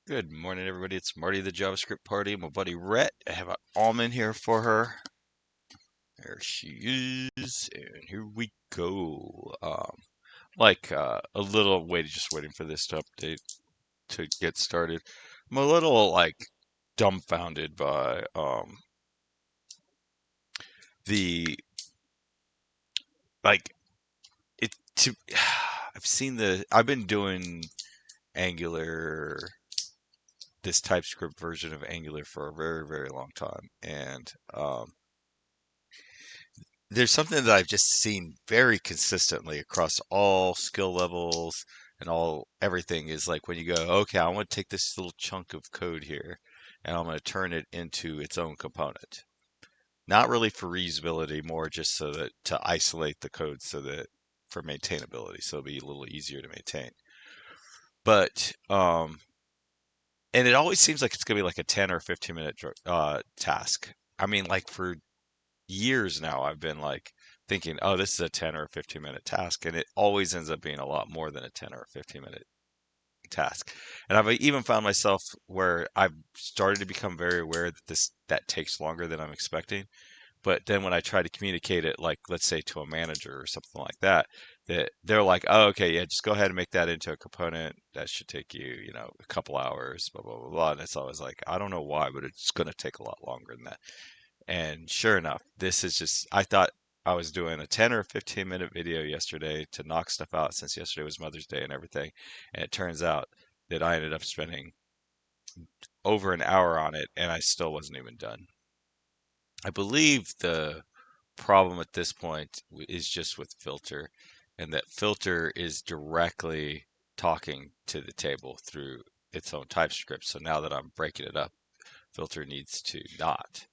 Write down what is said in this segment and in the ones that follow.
Good morning, everybody. It's Marty, the JavaScript party. My buddy Rhett. I have an almond here for her. There she is, and here we go. A little wait, just waiting for this to update to get started. I'm a little dumbfounded by the like it. To I've been doing Angular, this TypeScript version of Angular for a very, very long time, and there's something that I've just seen very consistently across all skill levels and all everything is like when you go, okay, I want to take this little chunk of code here and I'm going to turn it into its own component. Not really for reusability, more just so that to isolate the code so that for maintainability, so it'll be a little easier to maintain. But and it always seems like it's going to be like a 10 or 15 minute task. I mean, like for years now I've been like thinking, oh, this is a 10 or a 15-minute task, and it always ends up being a lot more than a 10 or a 15-minute task. And I've even found myself where I've started to become very aware that that takes longer than I'm expecting. But then when I try to communicate it, like let's say to a manager or something like that, that they're like, oh, okay, yeah, just go ahead and make that into a component. That should take you, a couple hours, blah, blah, blah, blah. And it's always like, I don't know why, but it's going to take a lot longer than that. And sure enough, this is just, I thought I was doing a 10 or 15-minute video yesterday to knock stuff out since yesterday was Mother's Day and everything. And it turns out that I ended up spending over an hour on it and I still wasn't even done. I believe the problem at this point is just with filter, and that filter is directly talking to the table through its own TypeScript. So now that I'm breaking it up, filter needs to not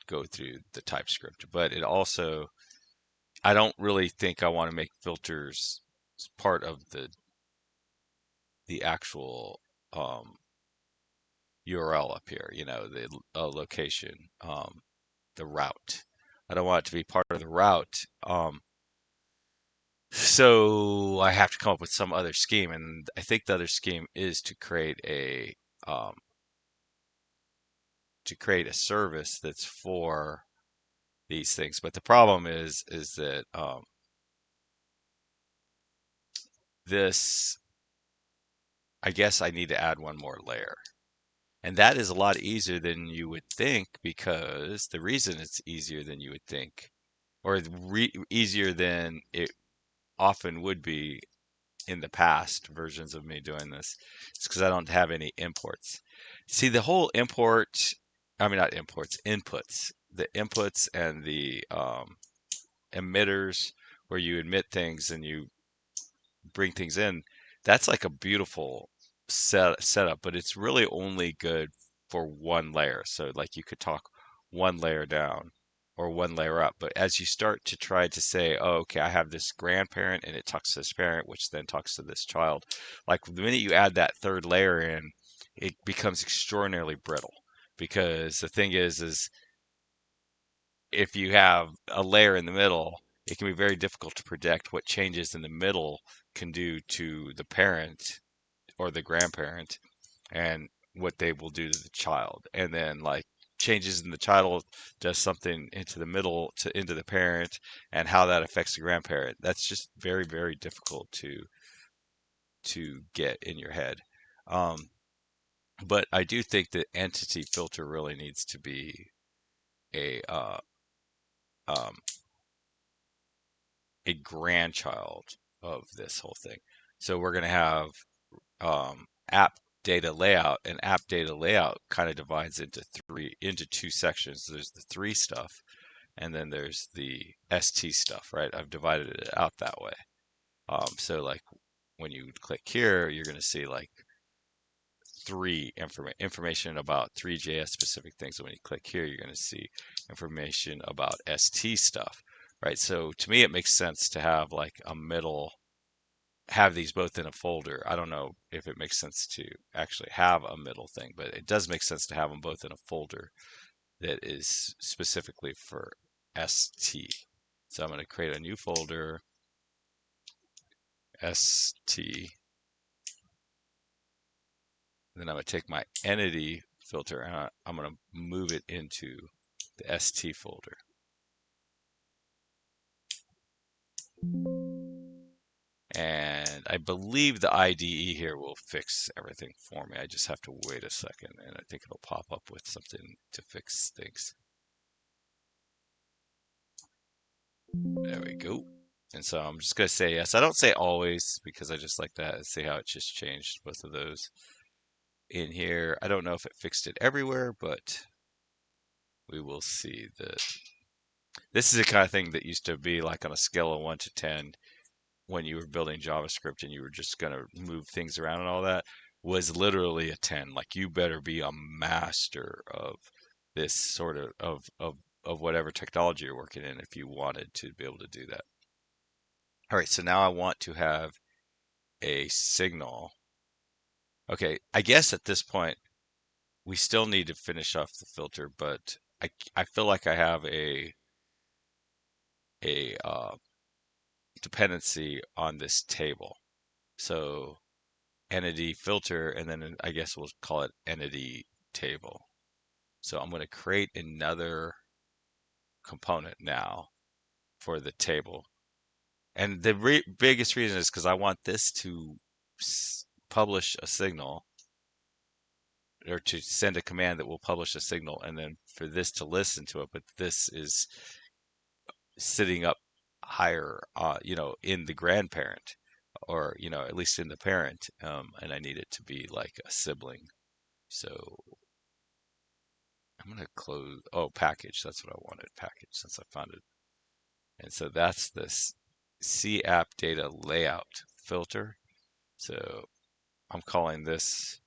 go through the TypeScript. But it also, I don't really think I want to make filters part of the actual URL up here. The location, the route. I don't want it to be part of the route. So I have to come up with some other scheme, and I think the other scheme is um, to create a service that's for these things. But the problem is that this I guess I need to add one more layer. And that is a lot easier than you would think, because the reason it's easier than you would think, or easier than it often would be in the past versions of me doing this, is because I don't have any imports. See, the whole I mean, not imports, inputs, the inputs and the emitters, where you emit things and you bring things in, that's like a beautiful setup, but it's really only good for one layer. So like you could talk one layer down or one layer up. But as you start to try to say, oh, okay, I have this grandparent and it talks to this parent, which then talks to this child, like the minute you add that third layer in, it becomes extraordinarily brittle. Because the thing is if you have a layer in the middle, it can be very difficult to predict what changes in the middle can do to the parent or the grandparent and what they will do to the child. And then like changes in the child does something into the middle to into the parent, and how that affects the grandparent. That's just very, very difficult to get in your head. Um, but I do think that entity filter really needs to be a um, a grandchild of this whole thing. So we're going to have app data layout, and app data layout kind of divides into two sections. There's the three stuff, and then there's the ST stuff, right? I've divided it out that way. So like when you click here, you're going to see like information about ThreeJS specific things. And when you click here, you're going to see information about ST stuff, right? So to me, it makes sense to have like a middle, have these both in a folder. I don't know if it makes sense to actually have a middle thing, but it does make sense to have them both in a folder that is specifically for ST. So I'm going to create a new folder, ST, then I'm going to take my entity filter and I'm going to move it into the ST folder. And I believe the IDE here will fix everything for me. I just have to wait a second, and I think it'll pop up with something to fix things. There we go. And so I'm just going to say yes. I don't say always because I just like that and see how it just changed both of those in here. I don't know if it fixed it everywhere, but we will see. This is the kind of thing that used to be like on a scale of 1 to 10 when you were building JavaScript and you were just going to move things around and all that was literally a 10. Like you better be a master of this sort of whatever technology you're working in if you wanted to be able to do that. All right, so now I want to have a signal. Okay, I guess at this point we still need to finish off the filter, but I feel like I have a dependency on this table. So entity filter, and then I guess we'll call it entity table. So I'm going to create another component now for the table. And the biggest reason is because I want this to publish a signal or to send a command that will publish a signal and then for this to listen to it. But this is sitting up higher, in the grandparent or, at least in the parent. And I need it to be like a sibling. So I'm going to close, package. That's what I wanted, package, since I found it. And so that's this C app data layout filter. So I'm calling this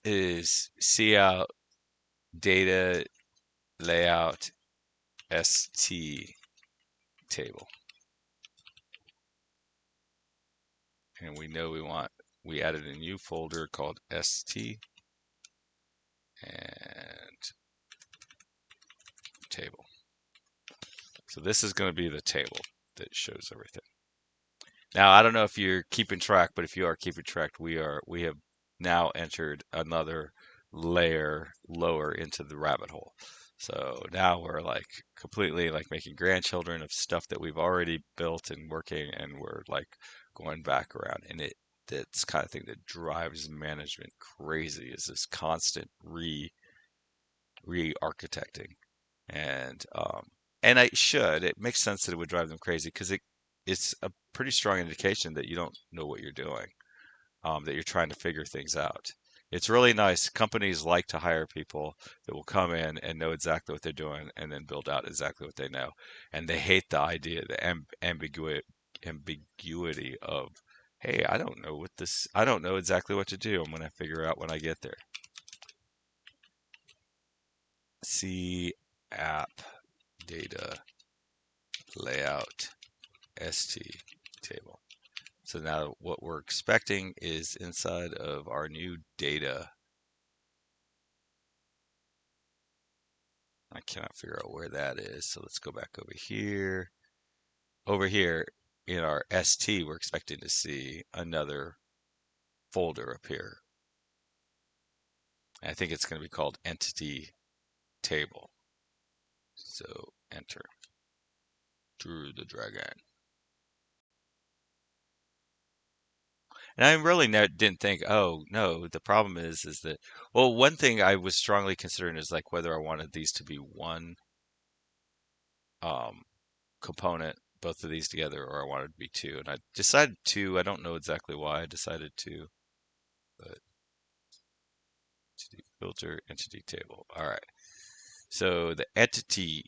is C out data layout ST table. And we know we added a new folder called ST and table. So this is going to be the table that shows everything. Now, I don't know if you're keeping track, but if you are keeping track, we have now entered another layer lower into the rabbit hole. So now we're like completely like making grandchildren of stuff that we've already built and working, and we're like going back around. And that's kind of thing that drives management crazy is this constant re-architecting. And it makes sense that it would drive them crazy because it's a pretty strong indication that you don't know what you're doing, that you're trying to figure things out. It's really nice. Companies like to hire people that will come in and know exactly what they're doing and then build out exactly what they know. And they hate the idea, the ambiguity of, hey, I don't know exactly what to do. I'm going to figure out when I get there. C app data layout ST table. So now what we're expecting is inside of our new data. I cannot figure out where that is. So let's go back over here. Over here in our ST, we're expecting to see another folder appear. I think it's going to be called entity table. So enter through the dragon. And I really didn't think, oh no, the problem is that, well, one thing I was strongly considering is like whether I wanted these to be one um, component, both of these together, or I wanted to be two. And I decided two. I don't know exactly why I decided two, but entity filter, entity table. All right. So the entity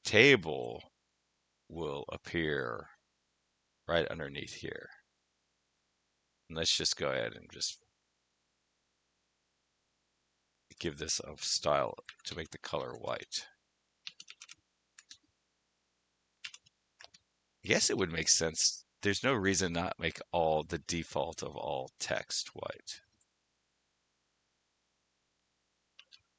table will appear right underneath here. And let's just go ahead and just give this a style to make the color white. I guess it would make sense. There's no reason not make all the default of all text white.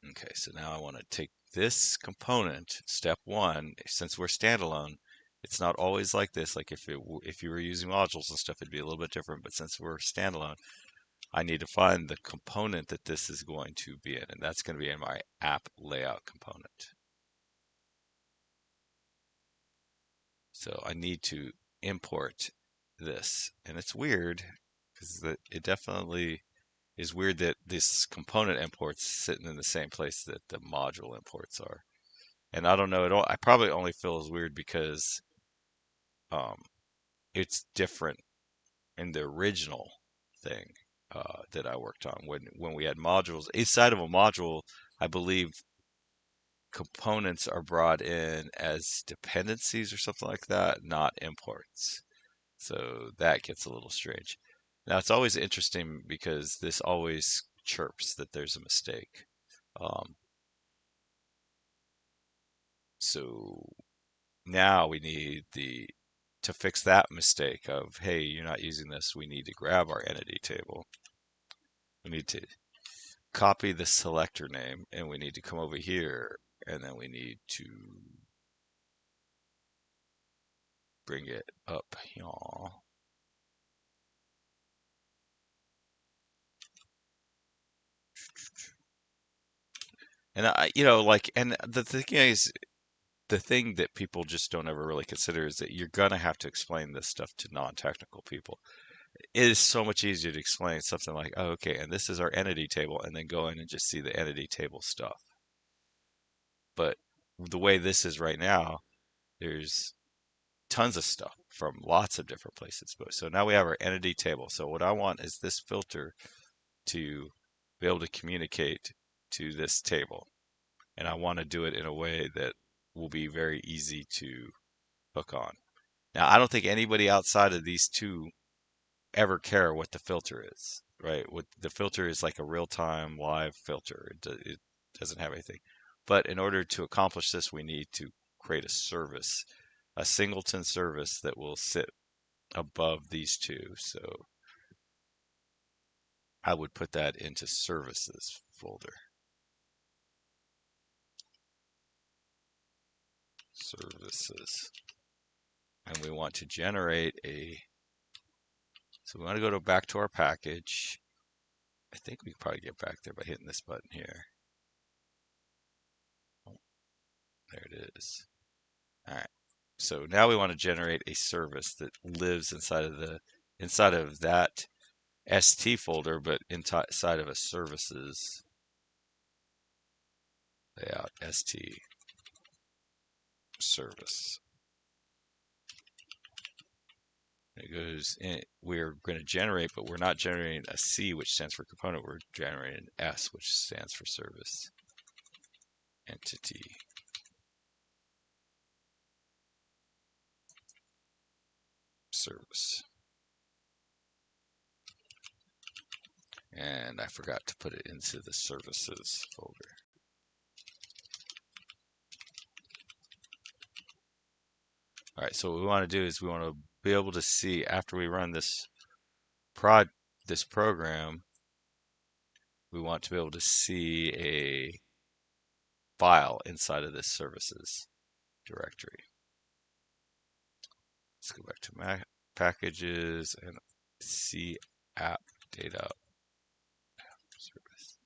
Okay, so now I want to take this component, step one, since we're standalone, It's not always like this. Like if you were using modules and stuff, it'd be a little bit different. But since we're standalone, I need to find the component that this is going to be in, and that's going to be in my app layout component. So I need to import this, and it's weird because it definitely is weird that this component import's sitting in the same place that the module imports are. And I don't know at all. I probably only feel as weird because um, it's different in the original thing that I worked on when we had modules. Inside of a module, I believe components are brought in as dependencies or something like that, not imports. So that gets a little strange. Now it's always interesting because this always chirps that there's a mistake. Um, so now we need to fix that mistake of, hey, you're not using this. We need to grab our entity table. We need to copy the selector name and we need to come over here and then we need to bring it up here. And and the thing is, the thing that people just don't ever really consider is that you're gonna have to explain this stuff to non-technical people. It is so much easier to explain something like, oh, okay, and this is our entity table, and then go in and just see the entity table stuff. But the way this is right now, there's tons of stuff from lots of different places. But so now we have our entity table. So what I want is this filter to be able to communicate to this table. And I want to do it in a way that will be very easy to hook on. Now, I don't think anybody outside of these two ever care what the filter is, right? What the filter is like a real-time live filter. It doesn't have anything. But in order to accomplish this, we need to create a service, a singleton service that will sit above these two. So I would put that into services folder. Services. And we want to generate so we want to go back to our package. I think we can probably get back there by hitting this button here. Oh, there it is. All right. So now we want to generate a service that lives inside of that ST folder, but inside of a services layout ST service. It goes in, we're going to generate, but we're not generating a C, which stands for component. We're generating an S, which stands for service. Entity. Service. And I forgot to put it into the services folder. All right, so what we want to do is we want to be able to see after we run this program, we want to be able to see a file inside of this services directory. Let's go back to Mac packages and see app data service.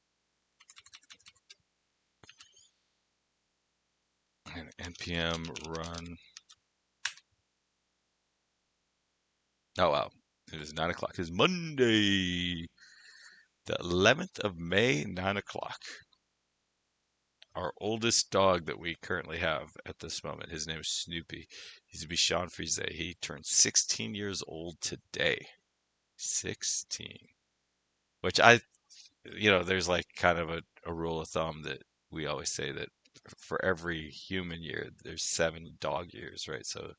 And npm run. Oh wow, it is 9 o'clock. It's Monday, the 11th of May, 9 o'clock. Our oldest dog that we currently have at this moment, his name is Snoopy. He's a Bichon Frise. He turned 16 years old today. 16. Which there's like kind of a rule of thumb that we always say that for every human year, there's 7 dog years, right? So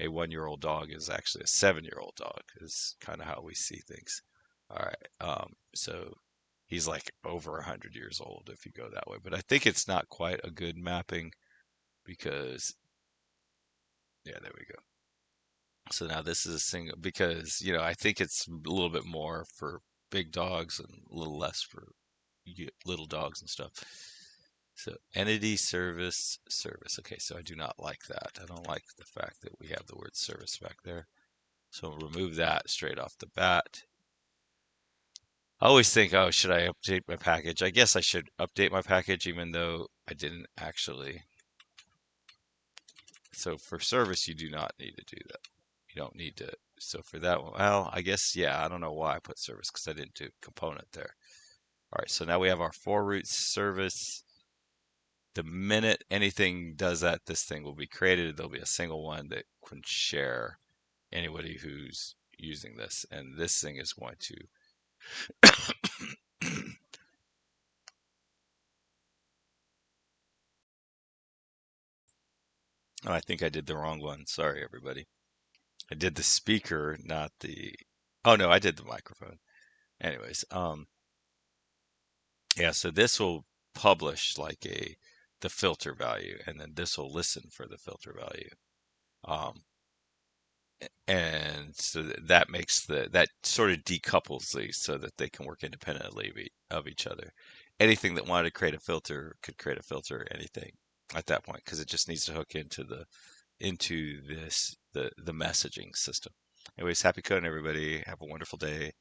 a 1-year-old dog is actually a 7-year-old dog, is kind of how we see things. All right. So he's like over 100 years old if you go that way. But I think it's not quite a good mapping because, yeah, there we go. So now this is a single because, I think it's a little bit more for big dogs and a little less for little dogs and stuff. So entity service service. Okay, so I do not like that. I don't like the fact that we have the word service back there. So I'll remove that straight off the bat. I always think, oh, should I update my package? I guess I should update my package even though I didn't actually. So for service, you do not need to do that. You don't need to. So for that one, well, I guess, yeah, I don't know why I put service because I didn't do component there. All right, so now we have our for root service. The minute anything does that, this thing will be created. There'll be a single one that can share anybody who's using this. And this thing is going to oh, I think I did the wrong one. Sorry, everybody. I did the speaker, not the. Oh no, I did the microphone. Anyways, yeah. So this will publish like the filter value, and then this will listen for the filter value. Um, and so that makes that sort of decouples these so that they can work independently of each other. Anything that wanted to create a filter could create a filter, anything at that point, because it just needs to hook into this the messaging system. Anyways, happy coding, everybody. Have a wonderful day.